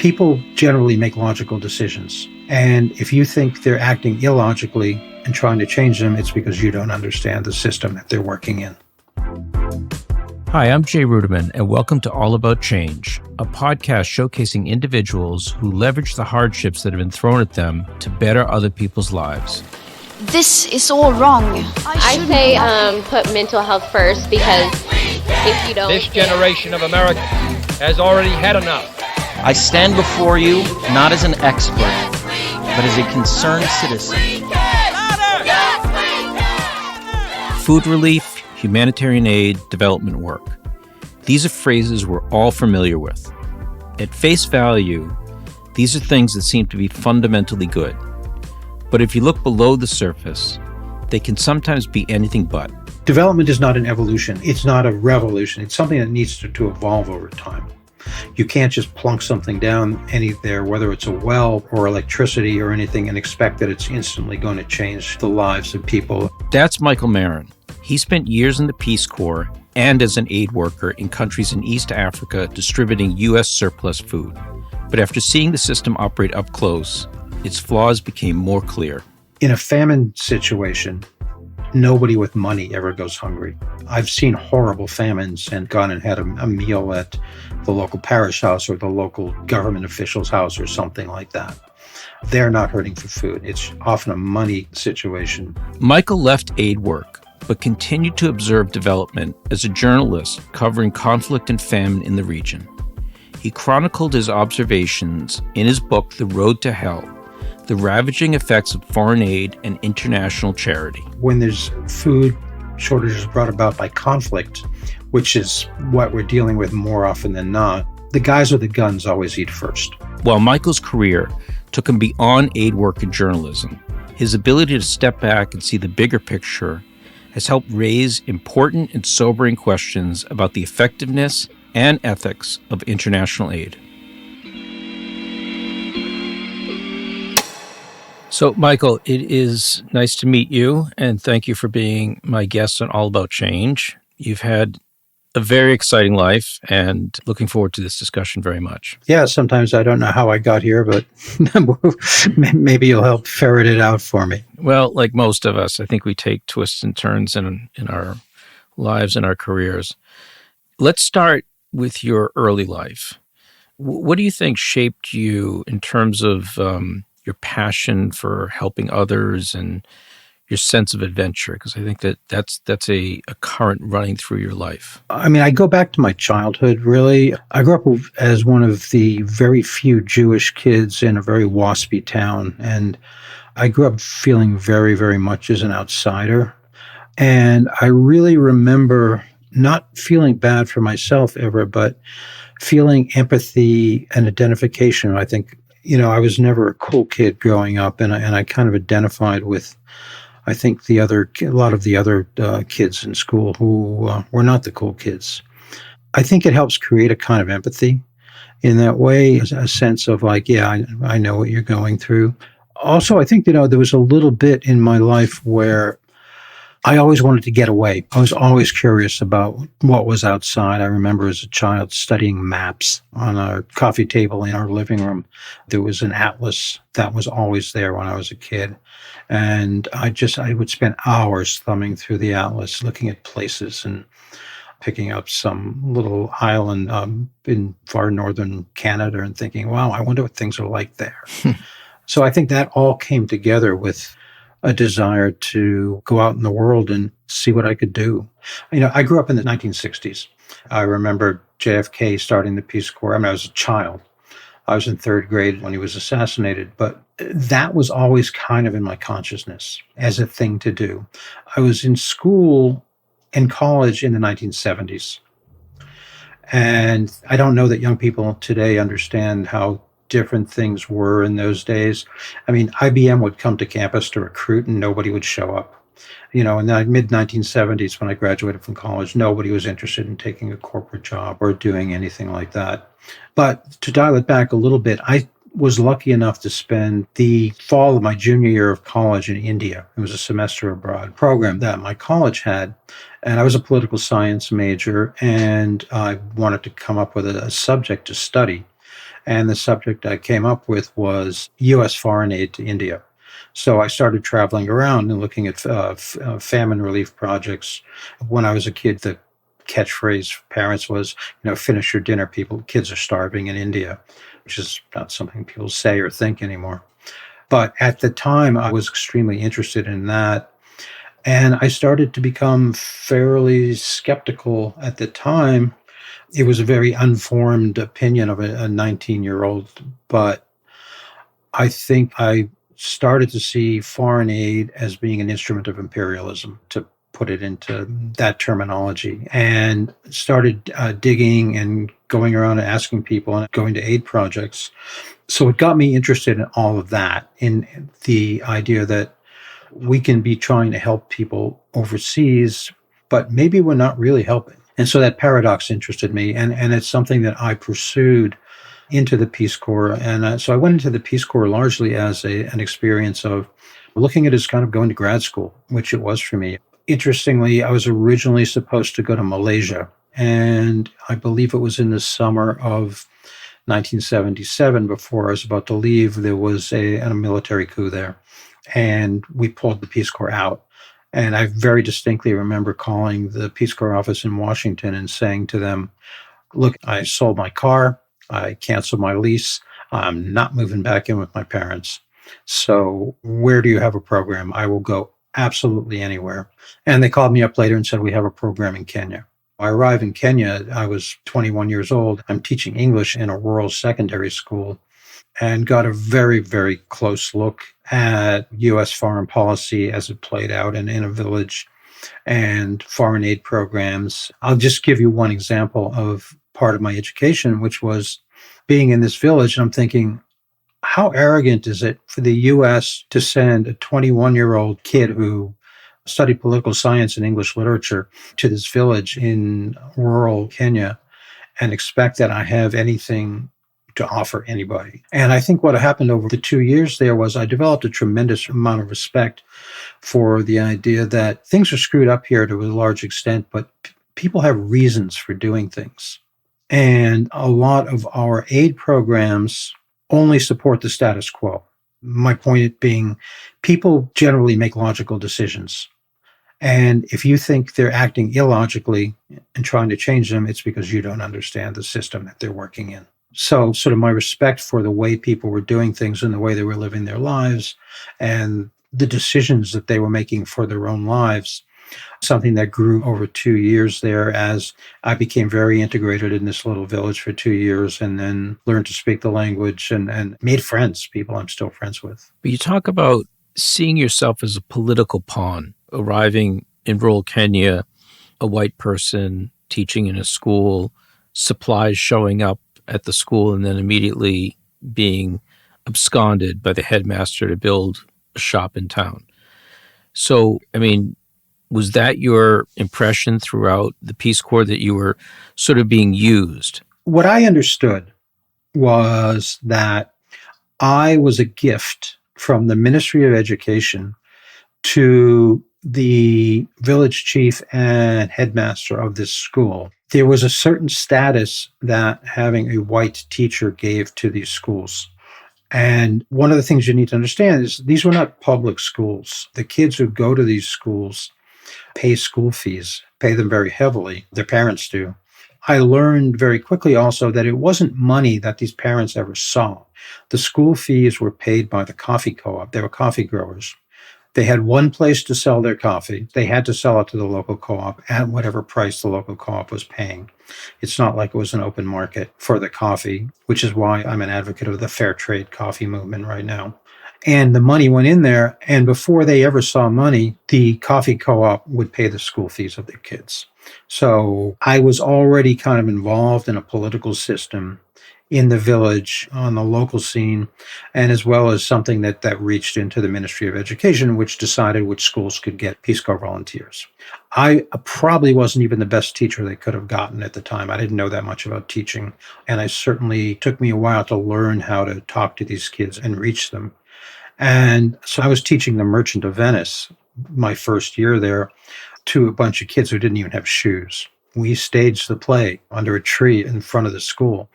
People generally make logical decisions. And if you think they're acting illogically and trying to change them, it's because you don't understand the system that they're working in. Hi, I'm Jay Ruderman, and welcome to All About Change, a podcast showcasing individuals who leverage the hardships that have been thrown at them to better other people's lives. This is all wrong. I say put mental health first, because if you don't... This generation of America has already had enough. I stand before you not as an expert, but as a concerned citizen. Food relief, humanitarian aid, development work. These are phrases we're all familiar with. At face value, these are things that seem to be fundamentally good. But if you look below the surface, they can sometimes be anything but. Development is not an evolution. It's not a revolution. It's something that needs to evolve over time. You can't just plunk something down there, whether it's a well or electricity or anything, and expect that it's instantly going to change the lives of people. That's Michael Maren. He spent years in the Peace Corps and as an aid worker in countries in East Africa distributing U.S. surplus food. But after seeing the system operate up close, its flaws became more clear. In a famine situation, nobody with money ever goes hungry. I've seen horrible famines and gone and had a meal at the local parish house or the local government official's house or something like that. They're not hurting for food. It's often a money situation. Michael left aid work, but continued to observe development as a journalist covering conflict and famine in the region. He chronicled his observations in his book, The Road to Hell, the ravaging effects of foreign aid and international charity. When there's food shortages brought about by conflict, which is what we're dealing with more often than not, the guys with the guns always eat first. While Michael's career took him beyond aid work and journalism, his ability to step back and see the bigger picture has helped raise important and sobering questions about the effectiveness and ethics of international aid. So, Michael, it is nice to meet you, and thank you for being my guest on All About Change. You've had a very exciting life, and looking forward to this discussion very much. Yeah, sometimes I don't know how I got here, but maybe you'll help ferret it out for me. Well, like most of us, I think we take twists and turns in our lives and our careers. Let's start with your early life. What do you think shaped you in terms of your passion for helping others and your sense of adventure? Because I think that's a current running through your life. I mean, I go back to my childhood, really. I grew up as one of the very few Jewish kids in a very waspy town. And I grew up feeling very, very much as an outsider. And I really remember not feeling bad for myself ever, but feeling empathy and identification. I think, I was never a cool kid growing up, and I kind of identified with, I think, a lot of the other kids in school who were not the cool kids. I think it helps create a kind of empathy in that way, a sense of like, yeah, I know what you're going through. Also, I think, there was a little bit in my life where I always wanted to get away. I was always curious about what was outside. I remember as a child studying maps on our coffee table in our living room. There was an atlas that was always there when I was a kid. And I would spend hours thumbing through the atlas, looking at places and picking up some little island in far northern Canada and thinking, wow, I wonder what things are like there. So I think that all came together with a desire to go out in the world and see what I could do. I grew up in the 1960s. I remember JFK starting the Peace Corps. I was a child. I was in third grade when he was assassinated, but that was always kind of in my consciousness as a thing to do. I was in school and college in the 1970s. And I don't know that young people today understand how different things were in those days. IBM would come to campus to recruit and nobody would show up. In the mid-1970s when I graduated from college, nobody was interested in taking a corporate job or doing anything like that. But to dial it back a little bit, I was lucky enough to spend the fall of my junior year of college in India. It was a semester abroad program that my college had. And I was a political science major, and I wanted to come up with a subject to study. And the subject I came up with was U.S. foreign aid to India. So I started traveling around and looking at famine relief projects. When I was a kid, the catchphrase for parents was, finish your dinner, kids are starving in India, which is not something people say or think anymore. But at the time, I was extremely interested in that. And I started to become fairly skeptical at the time. It was a very unformed opinion of a 19-year-old, but I think I started to see foreign aid as being an instrument of imperialism, to put it into that terminology, and started digging and going around and asking people and going to aid projects. So it got me interested in all of that, in the idea that we can be trying to help people overseas, but maybe we're not really helping. And so that paradox interested me, and it's something that I pursued into the Peace Corps. And so I went into the Peace Corps largely as an experience of looking at it as kind of going to grad school, which it was for me. Interestingly, I was originally supposed to go to Malaysia, and I believe it was in the summer of 1977, before I was about to leave, there was a military coup there, and we pulled the Peace Corps out. And I very distinctly remember calling the Peace Corps office in Washington and saying to them, look, I sold my car, I canceled my lease, I'm not moving back in with my parents. So where do you have a program? I will go absolutely anywhere. And they called me up later and said, we have a program in Kenya. I arrived in Kenya, I was 21 years old. I'm teaching English in a rural secondary school, and got a very, very close look at U.S. foreign policy as it played out in a village and foreign aid programs. I'll just give you one example of part of my education, which was being in this village. And I'm thinking, how arrogant is it for the U.S. to send a 21-year-old kid who studied political science and English literature to this village in rural Kenya and expect that I have anything to offer anybody? And I think what happened over the 2 years there was I developed a tremendous amount of respect for the idea that things are screwed up here to a large extent, but people have reasons for doing things. And a lot of our aid programs only support the status quo. My point being, people generally make logical decisions. And if you think they're acting illogically and trying to change them, it's because you don't understand the system that they're working in. So sort of my respect for the way people were doing things and the way they were living their lives and the decisions that they were making for their own lives, something that grew over 2 years there as I became very integrated in this little village for 2 years, and then learned to speak the language and made friends, people I'm still friends with. But you talk about seeing yourself as a political pawn, arriving in rural Kenya, a white person teaching in a school, supplies showing up at the school, and then immediately being absconded by the headmaster to build a shop in town. So, I mean, was that your impression throughout the Peace Corps, that you were sort of being used? What I understood was that I was a gift from the Ministry of Education to the village chief and headmaster of this school. There was a certain status that having a white teacher gave to these schools. And one of the things you need to understand is these were not public schools. The kids who go to these schools pay school fees, pay them very heavily. Their parents do. I learned very quickly also that it wasn't money that these parents ever saw. The school fees were paid by the coffee co-op. They were coffee growers. They had one place to sell their coffee. They had to sell it to the local co-op at whatever price the local co-op was paying. It's not like it was an open market for the coffee, which is why I'm an advocate of the fair trade coffee movement right now. And the money went in there, and before they ever saw money, the coffee co-op would pay the school fees of their kids. So I was already kind of involved in a political system in the village, on the local scene, and as well as something that reached into the Ministry of Education, which decided which schools could get Peace Corps volunteers. I probably wasn't even the best teacher they could have gotten at the time. I didn't know that much about teaching, and I certainly took me a while to learn how to talk to these kids and reach them. And so I was teaching The Merchant of Venice my first year there to a bunch of kids who didn't even have shoes. We staged the play under a tree in front of the school.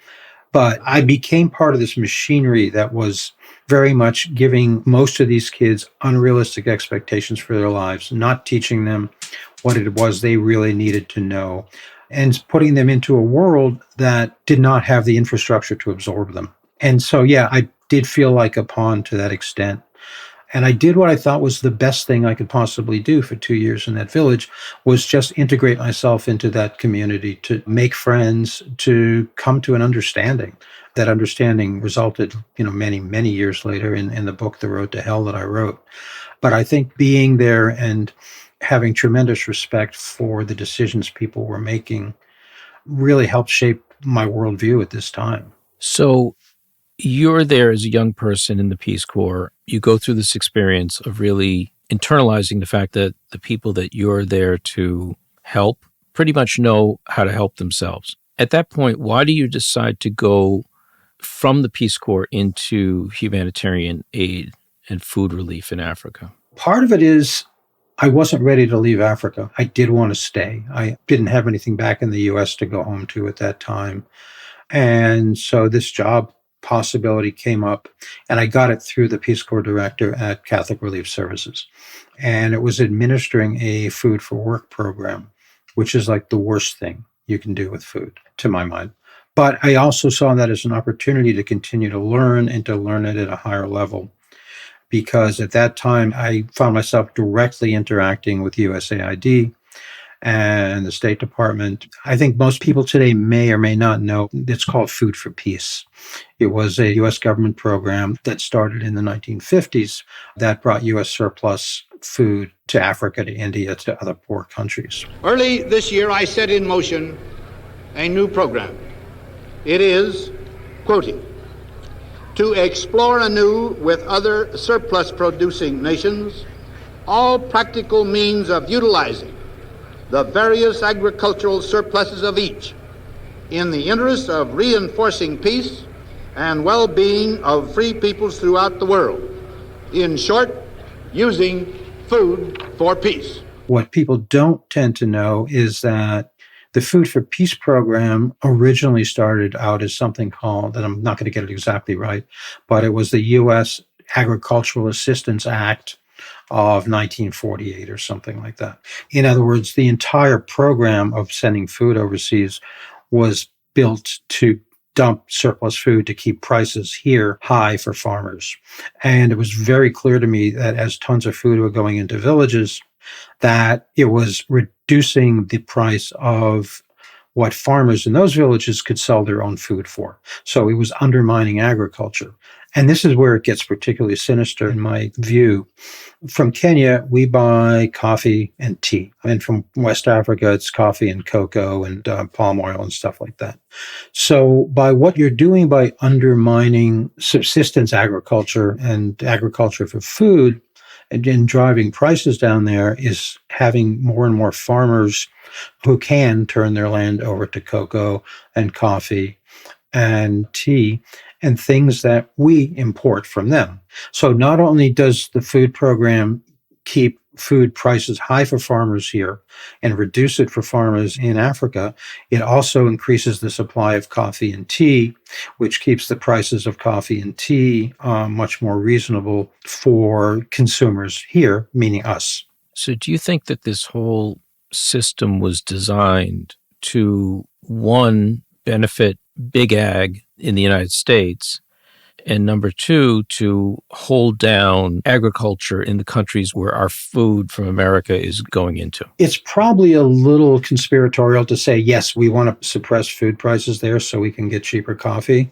But I became part of this machinery that was very much giving most of these kids unrealistic expectations for their lives, not teaching them what it was they really needed to know, and putting them into a world that did not have the infrastructure to absorb them. And so, yeah, I did feel like a pawn to that extent. And I did what I thought was the best thing I could possibly do for 2 years in that village, was just integrate myself into that community, to make friends, to come to an understanding. That understanding resulted, many, many years later in the book, The Road to Hell, that I wrote. But I think being there and having tremendous respect for the decisions people were making really helped shape my worldview at this time. So you're there as a young person in the Peace Corps. You go through this experience of really internalizing the fact that the people that you're there to help pretty much know how to help themselves. At that point, why do you decide to go from the Peace Corps into humanitarian aid and food relief in Africa? Part of it is I wasn't ready to leave Africa. I did want to stay. I didn't have anything back in the U.S. to go home to at that time. And so this job possibility came up, and I got it through the Peace Corps director at Catholic Relief Services. And it was administering a food for work program, which is like the worst thing you can do with food, to my mind. But I also saw that as an opportunity to continue to learn and to learn it at a higher level, because at that time I found myself directly interacting with USAID and the State Department. I think most people today may or may not know it's called Food for Peace. It was a U.S. government program that started in the 1950s that brought U.S. surplus food to Africa, to India, to other poor countries. Early this year, I set in motion a new program. It is, quoting, to explore anew with other surplus-producing nations all practical means of utilizing the various agricultural surpluses of each in the interest of reinforcing peace and well-being of free peoples throughout the world. In short, using food for peace. What people don't tend to know is that the Food for Peace program originally started out as something called, and I'm not going to get it exactly right, but it was the U.S. Agricultural Assistance Act of 1948 or something like that. In other words, the entire program of sending food overseas was built to dump surplus food to keep prices here high for farmers. And it was very clear to me that as tons of food were going into villages, that it was reducing the price of what farmers in those villages could sell their own food for. So it was undermining agriculture. And this is where it gets particularly sinister in my view. From Kenya, we buy coffee and tea. And from West Africa, it's coffee and cocoa and palm oil and stuff like that. So by what you're doing by undermining subsistence agriculture and agriculture for food and driving prices down there is having more and more farmers who can turn their land over to cocoa and coffee and tea and things that we import from them. So not only does the food program keep food prices high for farmers here and reduce it for farmers in Africa, it also increases the supply of coffee and tea, which keeps the prices of coffee and tea much more reasonable for consumers here, meaning us. So do you think that this whole system was designed to, one, benefit big ag in the United States, and number two, to hold down agriculture in the countries where our food from America is going into? It's probably a little conspiratorial to say, yes, we want to suppress food prices there so we can get cheaper coffee,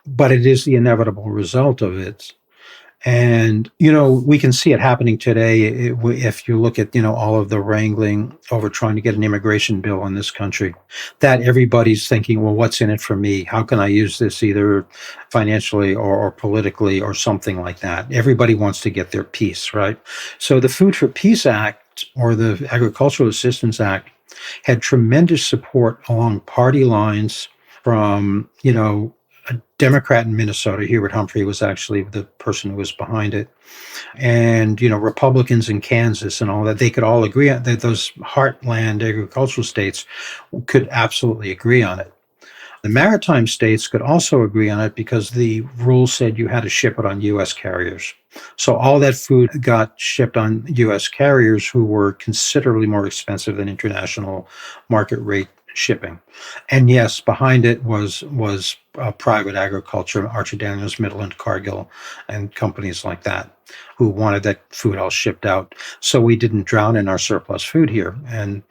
but it is the inevitable result of it. And, we can see it happening today if you look at, all of the wrangling over trying to get an immigration bill in this country, that everybody's thinking, well, what's in it for me? How can I use this either financially or politically or something like that? Everybody wants to get their piece, right? So the Food for Peace Act or the Agricultural Assistance Act had tremendous support along party lines from, a Democrat in Minnesota. Hubert Humphrey was actually the person who was behind it. And, Republicans in Kansas and all that, they could all agree on that. Those heartland agricultural states could absolutely agree on it. The maritime states could also agree on it because the rule said you had to ship it on U.S. carriers. So all that food got shipped on U.S. carriers who were considerably more expensive than international market rate shipping. And yes, behind it was private agriculture, Archer Daniels, Midland, Cargill, and companies like that who wanted that food all shipped out. So we didn't drown in our surplus food here. And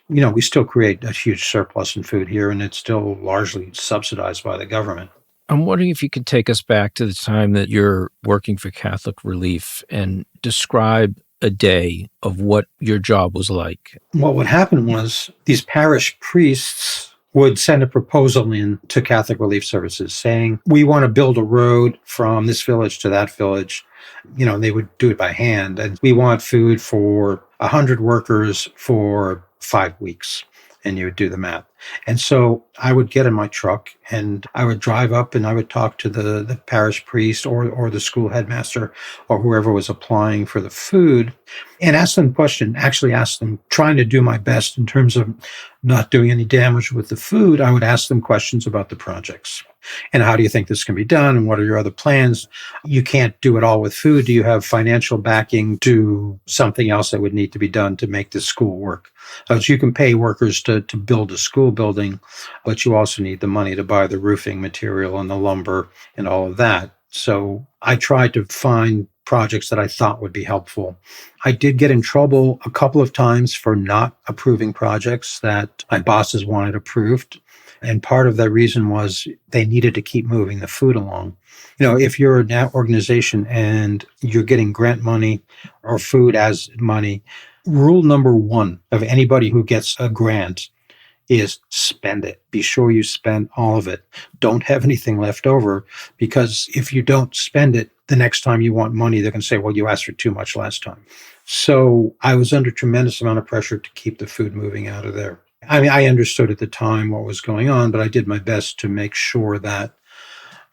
we still create a huge surplus in food here, and it's still largely subsidized by the government. I'm wondering if you could take us back to the time that you're working for Catholic Relief and describe a day of what your job was like. What would happen was these parish priests would send a proposal in to Catholic Relief Services saying, we want to build a road from this village to that village. They would do it by hand. And we want food for 100 workers for 5 weeks. And you would do the math. And so I would get in my truck and I would drive up and I would talk to the parish priest or the school headmaster or whoever was applying for the food and ask them trying to do my best in terms of not doing any damage with the food. I would ask them questions about the projects. And how do you think this can be done? And what are your other plans? You can't do it all with food. Do you have financial backing to something else that would need to be done to make this school work? So you can pay workers to build a school building, but you also need the money to buy the roofing material and the lumber and all of that. So I tried to find projects that I thought would be helpful. I did get in trouble a couple of times for not approving projects that my bosses wanted approved. And part of that reason was they needed to keep moving the food along. If you're an organization and you're getting grant money or food as money, rule number one of anybody who gets a grant is spend it. Be sure you spend all of it. Don't have anything left over, because if you don't spend it, the next time you want money, they're going to say, well, you asked for too much last time. So I was under tremendous amount of pressure to keep the food moving out of there. I mean, I understood at the time what was going on, but I did my best to make sure that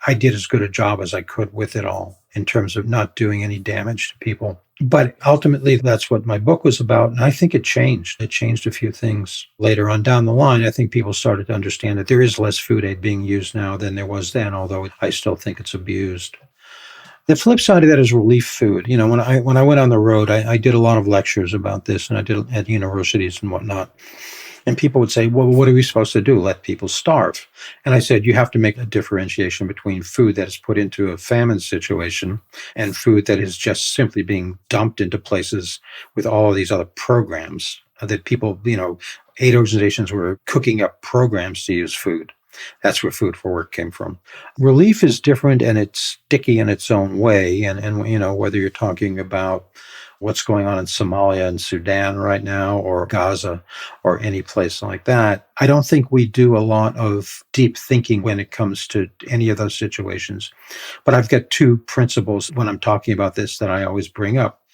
I did as good a job as I could with it all in terms of not doing any damage to people. But ultimately, that's what my book was about. And I think it changed. It changed a few things later on down the line. I think people started to understand that there is less food aid being used now than there was then, although I still think it's abused. The flip side of that is relief food. When I went on the road, I did a lot of lectures about this, and I did at universities and whatnot. And people would say, well, what are we supposed to do? Let people starve? And I said, you have to make a differentiation between food that is put into a famine situation and food that is just simply being dumped into places with all of these other programs that people, aid organizations were cooking up programs to use food. That's where Food for Work came from. Relief is different and it's sticky in its own way. And whether you're talking about what's going on in Somalia and Sudan right now, or Gaza, or any place like that, I don't think we do a lot of deep thinking when it comes to any of those situations. But I've got two principles when I'm talking about this that I always bring up.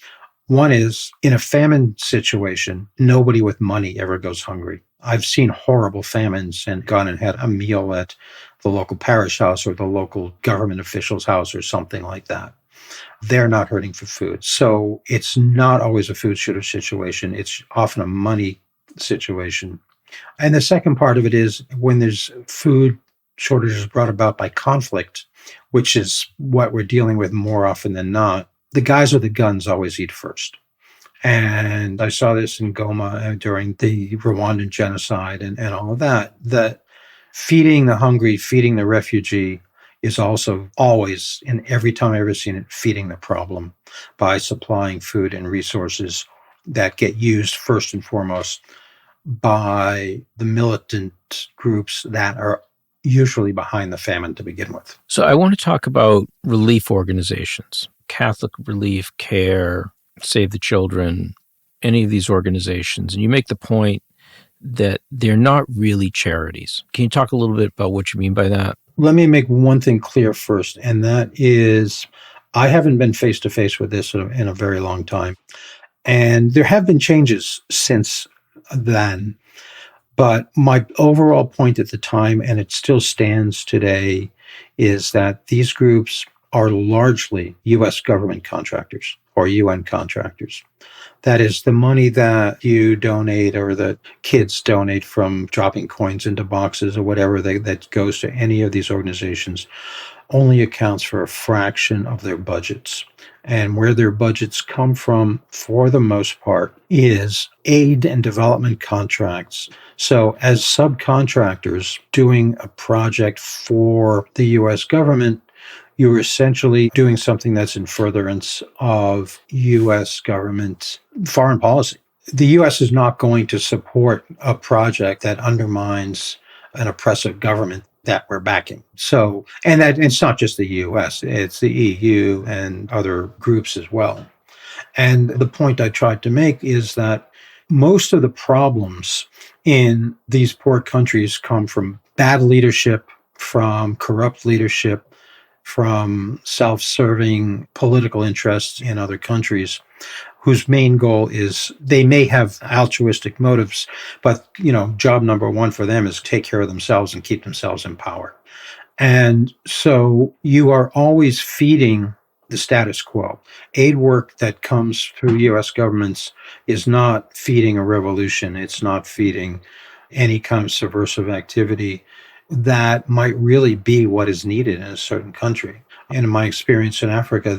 One is, in a famine situation, nobody with money ever goes hungry. I've seen horrible famines and gone and had a meal at the local parish house or the local government official's house or something like that. They're not hurting for food. So it's not always a food shortage situation. It's often a money situation. And the second part of it is when there's food shortages brought about by conflict, which is what we're dealing with more often than not, the guys with the guns always eat first. And I saw this in Goma during the Rwandan genocide and all of that feeding the hungry, feeding the refugee is also always, and every time I've ever seen it, feeding the problem by supplying food and resources that get used first and foremost by the militant groups that are usually behind the famine to begin with. So I want to talk about relief organizations, Catholic Relief, CARE, Save the Children, any of these organizations. And you make the point that they're not really charities. Can you talk a little bit about what you mean by that? Let me make one thing clear first, and that is I haven't been face-to-face with this in a very long time. And there have been changes since then. But my overall point at the time, and it still stands today, is that these groups are largely U.S. government contractors. or UN contractors. That is, the money that you donate or that kids donate from dropping coins into boxes or whatever that goes to any of these organizations only accounts for a fraction of their budgets. And where their budgets come from, for the most part, is aid and development contracts. So as subcontractors doing a project for the U.S. government, you're essentially doing something that's in furtherance of U.S. government foreign policy. The U.S. is not going to support a project that undermines an oppressive government that we're backing. So, and that it's not just the U.S., it's the EU and other groups as well. And the point I tried to make is that most of the problems in these poor countries come from bad leadership, from corrupt leadership, from self-serving political interests in other countries, whose main goal is they may have altruistic motives, but job number one for them is take care of themselves and keep themselves in power. And so you are always feeding the status quo. Aid work that comes through U.S. governments is not feeding a revolution. It's not feeding any kind of subversive activity that might really be what is needed in a certain country. And in my experience in Africa,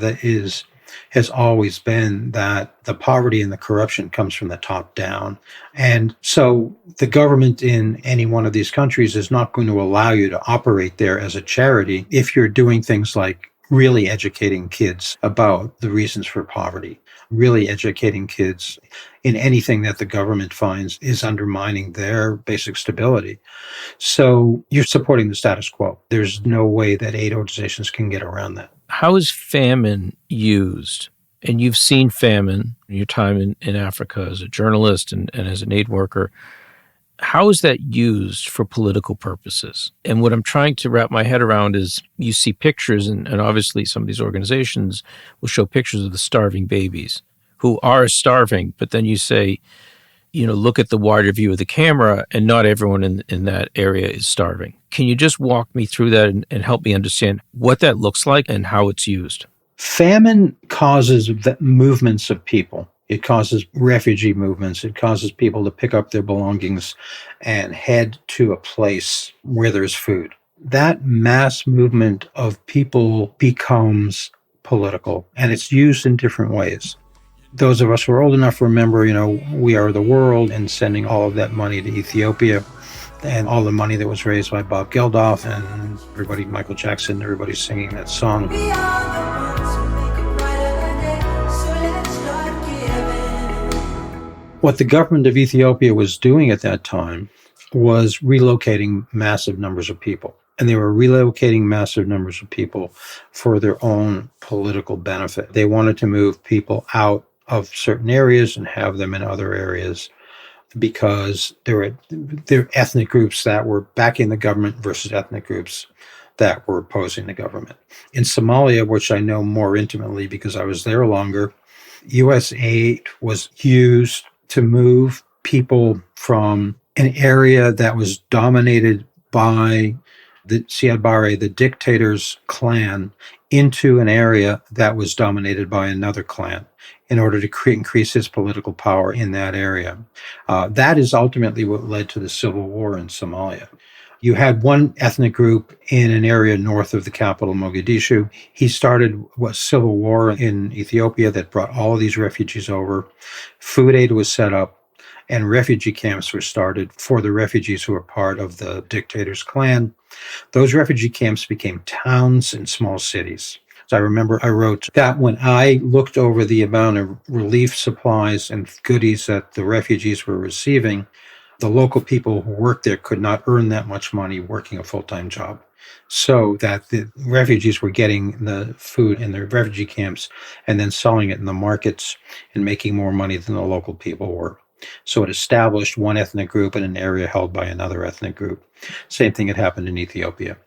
has always been that the poverty and the corruption comes from the top down. And so the government in any one of these countries is not going to allow you to operate there as a charity if you're doing things like really educating kids about the reasons for poverty, really educating kids in anything that the government finds is undermining their basic stability. So you're supporting the status quo. There's no way that aid organizations can get around that. How is famine used? And you've seen famine in your time in Africa as a journalist and as an aid worker. How is that used for political purposes? And what I'm trying to wrap my head around is you see pictures, and obviously some of these organizations will show pictures of the starving babies who are starving, but then you say, look at the wider view of the camera, and not everyone in that area is starving. Can you just walk me through that and help me understand what that looks like and how it's used? Famine causes the movements of people. It causes refugee movements. It causes people to pick up their belongings and head to a place where there's food. That mass movement of people becomes political, and it's used in different ways. Those of us who are old enough remember, We Are the World, and sending all of that money to Ethiopia, and all the money that was raised by Bob Geldof and Michael Jackson, everybody's singing that song. What the government of Ethiopia was doing at that time was relocating massive numbers of people. And they were relocating massive numbers of people for their own political benefit. They wanted to move people out of certain areas and have them in other areas because there were ethnic groups that were backing the government versus ethnic groups that were opposing the government. In Somalia, which I know more intimately because I was there longer, U.S. aid was used to move people from an area that was dominated by the Siad Barre, the dictator's clan, into an area that was dominated by another clan in order to increase his political power in that area. That is ultimately what led to the civil war in Somalia. You had one ethnic group in an area north of the capital, Mogadishu. He started a civil war in Ethiopia that brought all of these refugees over. Food aid was set up, and refugee camps were started for the refugees who were part of the dictator's clan. Those refugee camps became towns and small cities. So I remember I wrote that when I looked over the amount of relief supplies and goodies that the refugees were receiving, the local people who worked there could not earn that much money working a full-time job. So that the refugees were getting the food in their refugee camps and then selling it in the markets and making more money than the local people were. So it established one ethnic group in an area held by another ethnic group. Same thing had happened in Ethiopia.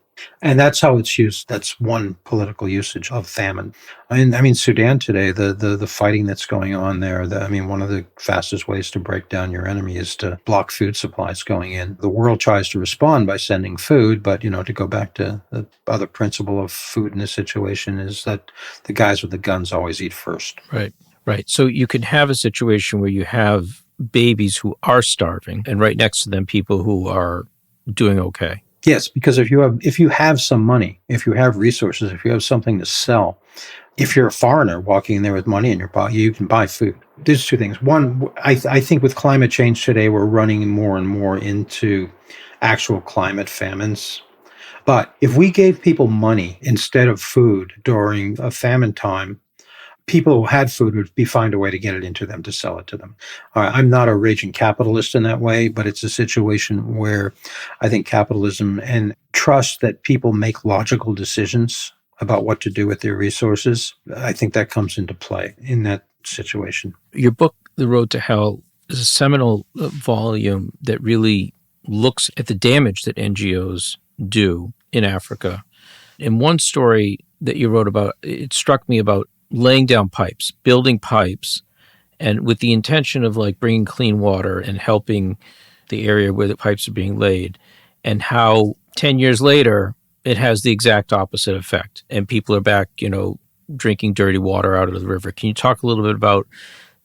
And that's how it's used. That's one political usage of famine. I mean, Sudan today, the fighting that's going on there, one of the fastest ways to break down your enemy is to block food supplies going in. The world tries to respond by sending food, but, to go back to the other principle of food in this situation is that the guys with the guns always eat first. Right, right. So you can have a situation where you have babies who are starving and right next to them people who are doing okay. Yes, because if you have some money, if you have resources, if you have something to sell, if you're a foreigner walking in there with money in your pocket, you can buy food. There's two things. One, I think with climate change today, we're running more and more into actual climate famines. But if we gave people money instead of food during a famine time, people who had food would find a way to get it into them to sell it to them. I'm not a raging capitalist in that way, but it's a situation where I think capitalism and trust that people make logical decisions about what to do with their resources, I think that comes into play in that situation. Your book, The Road to Hell, is a seminal volume that really looks at the damage that NGOs do in Africa. In one story that you wrote about, it struck me about laying down pipes, building pipes, and with the intention of bringing clean water and helping the area where the pipes are being laid, and how 10 years later, it has the exact opposite effect. And people are back, drinking dirty water out of the river. Can you talk a little bit about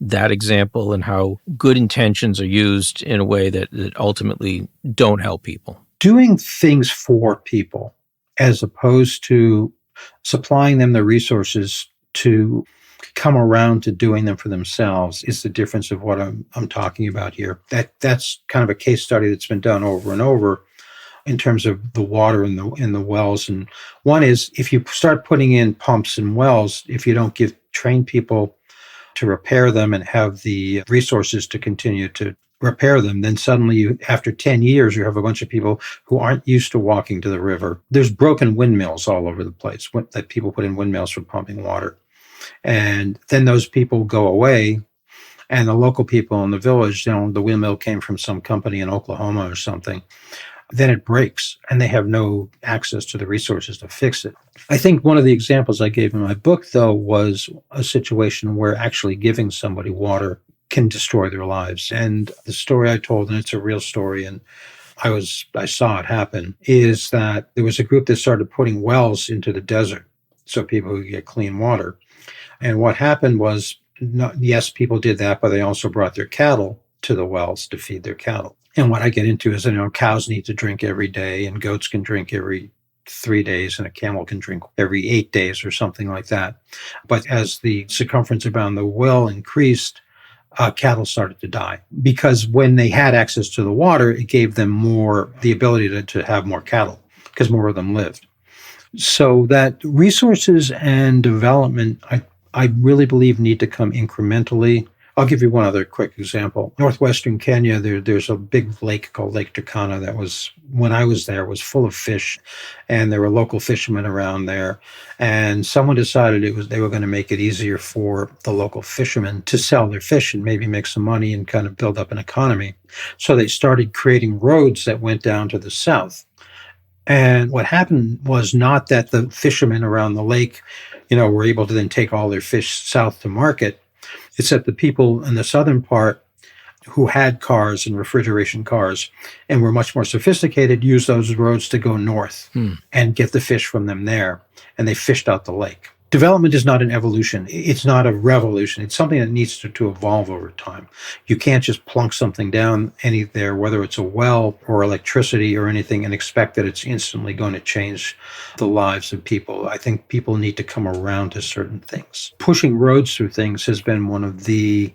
that example and how good intentions are used in a way that ultimately don't help people? Doing things for people as opposed to supplying them the resources to come around to doing them for themselves is the difference of what I'm talking about here. That's kind of a case study that's been done over and over in terms of the water in the wells. And one is, if you start putting in pumps and wells, if you don't train people to repair them and have the resources to continue to repair them, then suddenly after 10 years, you have a bunch of people who aren't used to walking to the river. There's broken windmills all over the place that people put in windmills for pumping water. And then those people go away, and the local people in the village, the windmill came from some company in Oklahoma or something, then it breaks and they have no access to the resources to fix it. I think one of the examples I gave in my book, though, was a situation where actually giving somebody water can destroy their lives. And the story I told, and it's a real story, and I saw it happen, is that there was a group that started putting wells into the desert so people could get clean water. And what happened was, yes, people did that, but they also brought their cattle to the wells to feed their cattle. And what I get into is, cows need to drink every day, and goats can drink every 3 days, and a camel can drink every 8 days or something like that. But as the circumference around the well increased, cattle started to die, because when they had access to the water, it gave them the ability to have more cattle, because more of them lived. So that resources and development, I really believe, need to come incrementally. I'll give you one other quick example. Northwestern Kenya, there's a big lake called Lake Turkana that was, when I was there, was full of fish, and there were local fishermen around there. And someone decided they were going to make it easier for the local fishermen to sell their fish and maybe make some money and kind of build up an economy. So they started creating roads that went down to the south. And what happened was not that the fishermen around the lake, were able to then take all their fish south to market. It's that the people in the southern part who had cars and refrigeration cars and were much more sophisticated used those roads to go north and get the fish from them there. And they fished out the lake. Development is not an evolution. It's not a revolution. It's something that needs to evolve over time. You can't just plunk something down there, whether it's a well or electricity or anything, and expect that it's instantly going to change the lives of people. I think people need to come around to certain things. Pushing roads through things has been one of the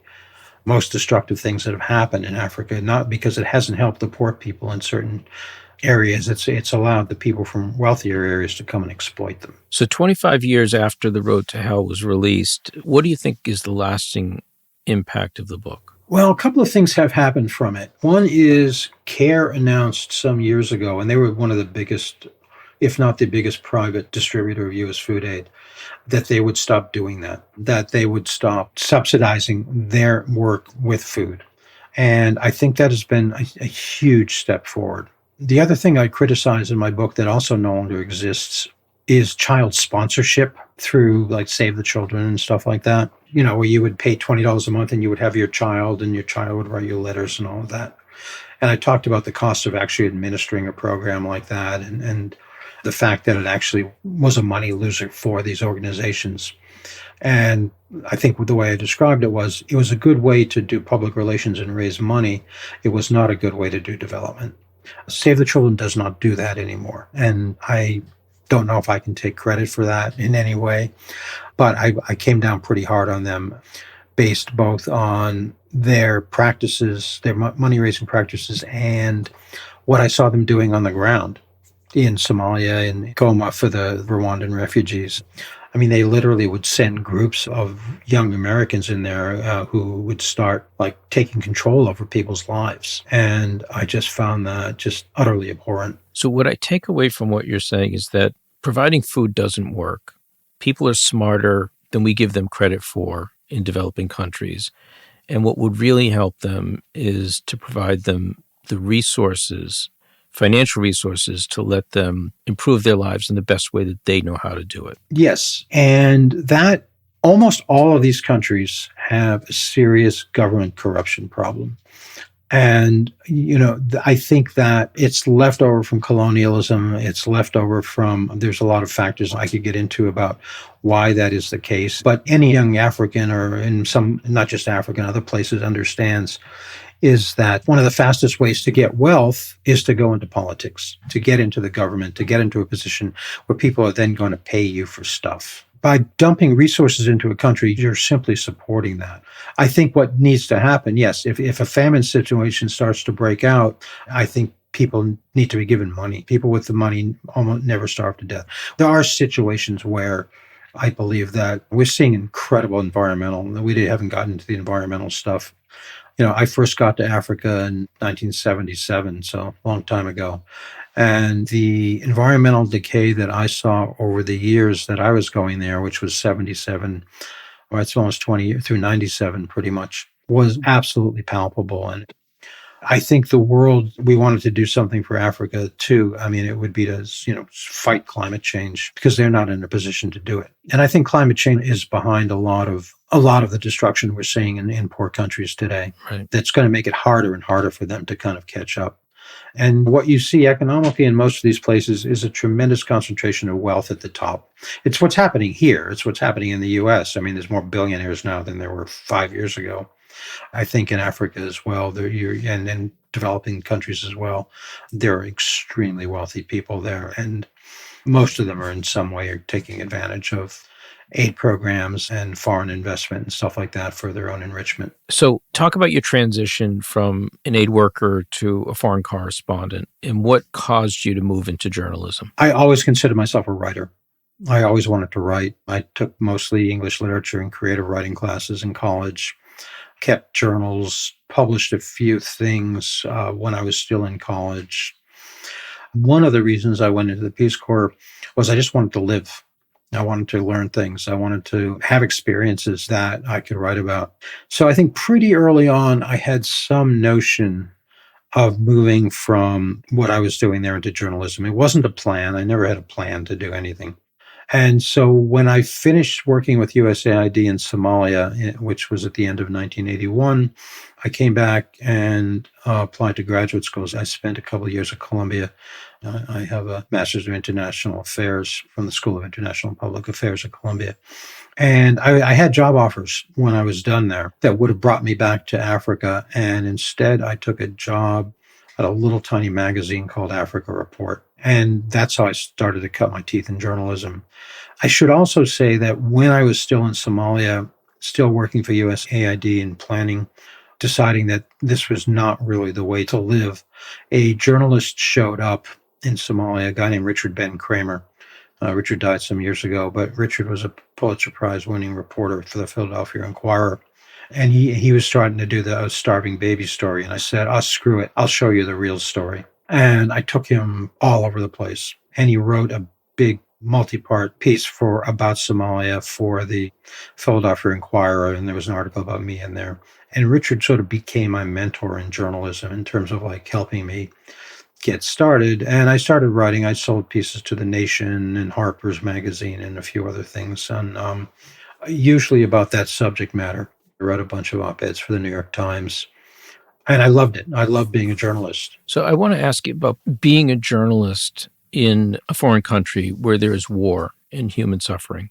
most destructive things that have happened in Africa, not because it hasn't helped the poor people in certain areas. It's allowed the people from wealthier areas to come and exploit them. So 25 years after The Road to Hell was released, what do you think is the lasting impact of the book? Well, a couple of things have happened from it. One is CARE announced some years ago, and they were one of the biggest, if not the biggest, private distributor of U.S. food aid, that they would stop doing that they would stop subsidizing their work with food. And I think that has been a huge step forward. The other thing I criticize in my book that also no longer exists is child sponsorship through like Save the Children and stuff like that. Where you would pay $20 a month and you would have your child and your child would write you letters and all of that. And I talked about the cost of actually administering a program like that and the fact that it actually was a money loser for these organizations. And I think the way I described it was a good way to do public relations and raise money. It was not a good way to do development. Save the Children does not do that anymore. And I don't know if I can take credit for that in any way, but I came down pretty hard on them based both on their practices, their money-raising practices, and what I saw them doing on the ground in Somalia and Goma for the Rwandan refugees. I mean, they literally would send groups of young Americans in there who would start like taking control over people's lives. And I just found that just utterly abhorrent. So what I take away from what you're saying is that providing food doesn't work. People are smarter than we give them credit for in developing countries. And what would really help them is to provide them the resources, financial resources, to let them improve their lives in the best way that they know how to do it. Yes. And that almost all of these countries have a serious government corruption problem. And, I think that it's left over from colonialism. It's left over from, there's a lot of factors I could get into about why that is the case. But any young African or in some, not just African, other places understands is that one of the fastest ways to get wealth is to go into politics, to get into the government, to get into a position where people are then going to pay you for stuff. By dumping resources into a country, you're simply supporting that. I think what needs to happen, yes, if a famine situation starts to break out, I think people need to be given money. People with the money almost never starve to death. There are situations where I believe that we're seeing incredible environmental, we haven't gotten to the environmental stuff. I first got to Africa in 1977, so a long time ago. And the environmental decay that I saw over the years that I was going there, which was 77, or it's almost 20 years through 97 pretty much, was absolutely palpable. And I think the world, we wanted to do something for Africa too. I mean, it would be to, fight climate change because they're not in a position to do it. And I think climate change is behind a lot of the destruction we're seeing in poor countries today. Right. That's going to make it harder and harder for them to kind of catch up. And what you see economically in most of these places is a tremendous concentration of wealth at the top. It's what's happening here. It's what's happening in the U.S. I mean, there's more billionaires now than there were 5 years ago. I think in Africa as well, and in developing countries as well, there are extremely wealthy people there. And most of them are in some way taking advantage of aid programs and foreign investment and stuff like that for their own enrichment. So talk about your transition from an aid worker to a foreign correspondent and what caused you to move into journalism. I always considered myself a writer. I always wanted to write. I took mostly English literature and creative writing classes in college, kept journals, published a few things when I was still in college. One of the reasons I went into the Peace Corps was I just wanted to live. I wanted to learn things. I wanted to have experiences that I could write about. So I think pretty early on, I had some notion of moving from what I was doing there into journalism. It wasn't a plan. I never had a plan to do anything. And so when I finished working with USAID in Somalia, which was at the end of 1981, I came back and applied to graduate schools. I spent a couple of years at Columbia. I have a Master's of International Affairs from the School of International and Public Affairs at Columbia. And I had job offers when I was done there that would have brought me back to Africa. And instead, I took a job at a little tiny magazine called Africa Report. And that's how I started to cut my teeth in journalism. I should also say that when I was still in Somalia, still working for USAID and planning, deciding that this was not really the way to live, a journalist showed up in Somalia, a guy named Richard Ben Kramer. Richard died some years ago, but Richard was a Pulitzer Prize winning reporter for the Philadelphia Inquirer. And he was starting to do the starving baby story. And I said, oh, screw it. I'll show you the real story. And I took him all over the place. And he wrote a big multi-part piece about Somalia for the Philadelphia Inquirer. And there was an article about me in there. And Richard sort of became my mentor in journalism in terms of like helping me get started. And I started writing. I sold pieces to The Nation and Harper's Magazine and a few other things, and usually about that subject matter. I wrote a bunch of op-eds for the New York Times, and I loved it. I loved being a journalist. So I want to ask you about being a journalist in a foreign country where there is war and human suffering.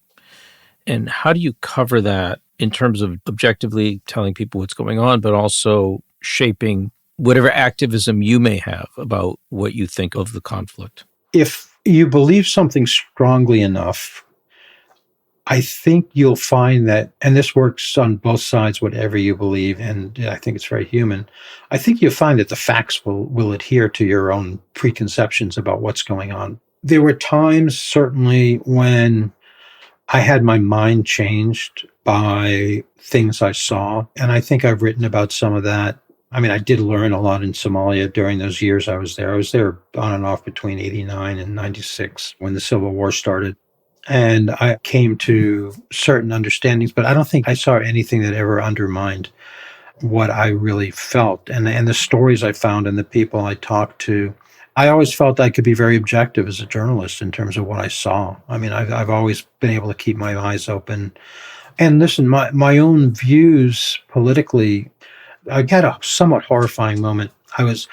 And how do you cover that in terms of objectively telling people what's going on, but also shaping whatever activism you may have about what you think of the conflict? If you believe something strongly enough, I think you'll find that, and this works on both sides, whatever you believe, and I think it's very human, I think you'll find that the facts will adhere to your own preconceptions about what's going on. There were times, certainly, when I had my mind changed by things I saw, and I think I've written about some of that. I mean, I did learn a lot in Somalia during those years I was there. I was there on and off between 89 and 96 when the Civil War started. And I came to certain understandings, but I don't think I saw anything that ever undermined what I really felt. And the stories I found and the people I talked to, I always felt I could be very objective as a journalist in terms of what I saw. I mean, I've always been able to keep my eyes open. And listen, my own views politically, I had a somewhat horrifying moment. And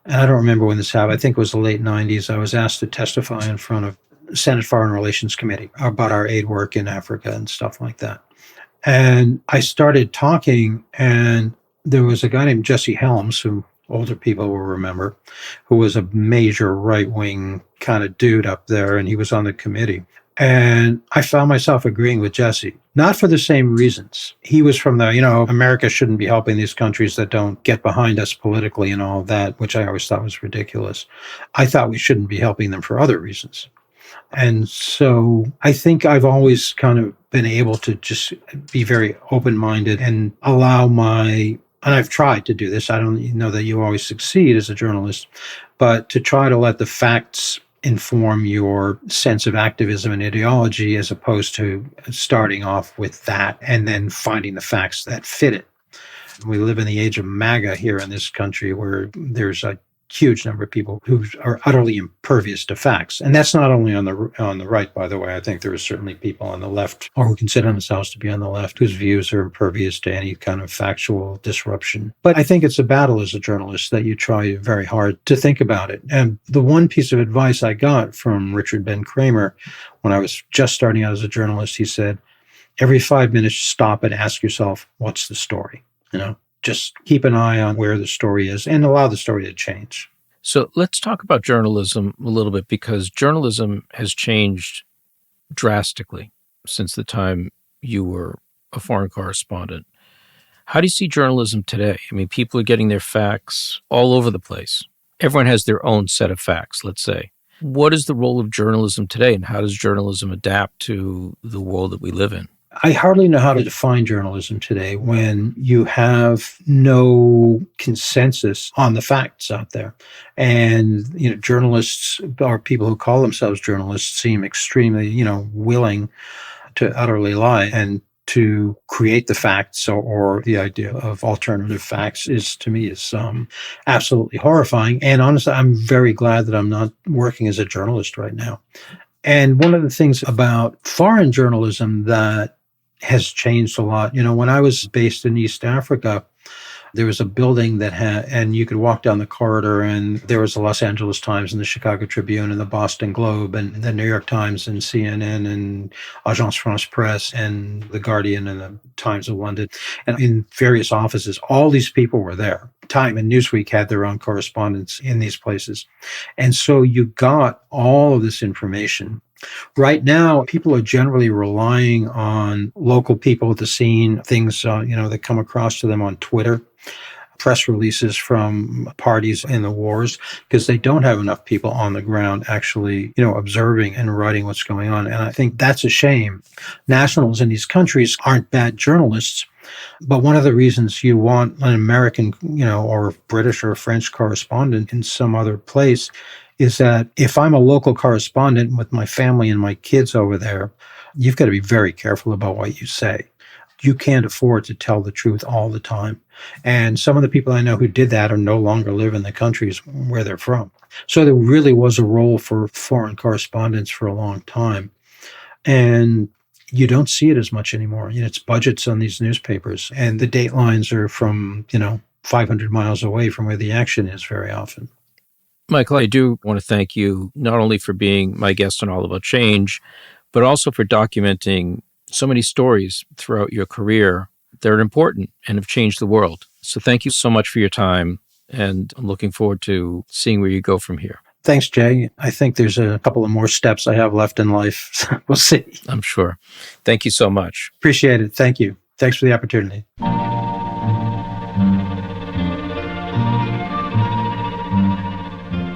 I don't remember when this happened, I think it was the late 90s, I was asked to testify in front of Senate Foreign Relations Committee about our aid work in Africa and stuff like that. And I started talking, and there was a guy named Jesse Helms, who older people will remember, who was a major right-wing kind of dude up there, and he was on the committee. And I found myself agreeing with Jesse, not for the same reasons. He was from America shouldn't be helping these countries that don't get behind us politically and all of that, which I always thought was ridiculous. I thought we shouldn't be helping them for other reasons. And so I think I've always kind of been able to just be very open-minded and and I've tried to do this. I don't know that you always succeed as a journalist, but to try to let the facts inform your sense of activism and ideology as opposed to starting off with that and then finding the facts that fit it. We live in the age of MAGA here in this country where there's a huge number of people who are utterly impervious to facts. And that's not only on the right, by the way. I think there are certainly people on the left, or who consider themselves to be on the left, whose views are impervious to any kind of factual disruption. But I think it's a battle as a journalist that you try very hard to think about it. And the one piece of advice I got from Richard Ben Kramer when I was just starting out as a journalist, he said, every 5 minutes, stop and ask yourself, what's the story? Just keep an eye on where the story is and allow the story to change. So let's talk about journalism a little bit, because journalism has changed drastically since the time you were a foreign correspondent. How do you see journalism today? I mean, people are getting their facts all over the place. Everyone has their own set of facts, let's say. What is the role of journalism today, and how does journalism adapt to the world that we live in? I hardly know how to define journalism today when you have no consensus on the facts out there. And, journalists, or people who call themselves journalists, seem extremely, willing to utterly lie. And to create the facts or the idea of alternative facts to me is absolutely horrifying. And honestly, I'm very glad that I'm not working as a journalist right now. And one of the things about foreign journalism that has changed a lot. When I was based in East Africa, there was a building that and you could walk down the corridor, and there was the Los Angeles Times and the Chicago Tribune and the Boston Globe and the New York Times and CNN and Agence France Presse and the Guardian and the Times of London. And in various offices, all these people were there. Time and Newsweek had their own correspondents in these places. And so you got all of this information. Right now, people are generally relying on local people at the scene, things, that come across to them on Twitter, press releases from parties in the wars, because they don't have enough people on the ground actually, observing and writing what's going on. And I think that's a shame. Nationals in these countries aren't bad journalists, but one of the reasons you want an American, or British or French correspondent in some other place is that if I'm a local correspondent with my family and my kids over there, you've got to be very careful about what you say. You can't afford to tell the truth all the time. And some of the people I know who did that are no longer live in the countries where they're from. So there really was a role for foreign correspondents for a long time. And you don't see it as much anymore. It's budgets on these newspapers, and the date lines are from, 500 miles away from where the action is very often. Michael, I do want to thank you not only for being my guest on All About Change, but also for documenting so many stories throughout your career that are important and have changed the world. So thank you so much for your time, and I'm looking forward to seeing where you go from here. Thanks, Jay. I think there's a couple of more steps I have left in life. We'll see. I'm sure. Thank you so much. Appreciate it. Thank you. Thanks for the opportunity.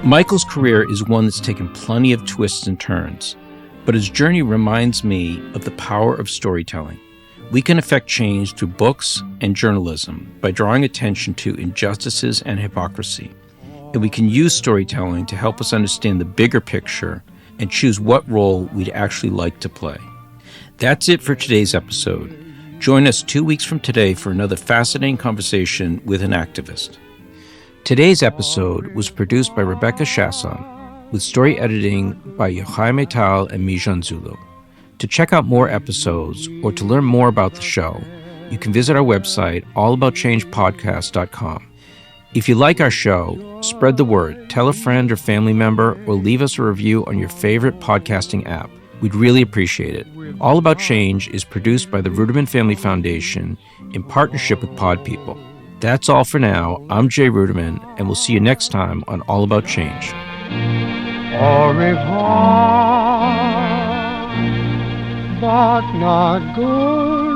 Michael's career is one that's taken plenty of twists and turns, but his journey reminds me of the power of storytelling. We can affect change through books and journalism by drawing attention to injustices and hypocrisy. And we can use storytelling to help us understand the bigger picture and choose what role we'd actually like to play. That's it for today's episode. Join us 2 weeks from today for another fascinating conversation with an activist. Today's episode was produced by Rebecca Chasson, with story editing by Yochai Tal and Mijan Zulu. To check out more episodes or to learn more about the show, you can visit our website, allaboutchangepodcast.com. If you like our show, spread the word, tell a friend or family member, or leave us a review on your favorite podcasting app. We'd really appreciate it. All About Change is produced by the Ruderman Family Foundation in partnership with Pod People. That's all for now. I'm Jay Ruderman, and we'll see you next time on All About Change. Au revoir, but not good.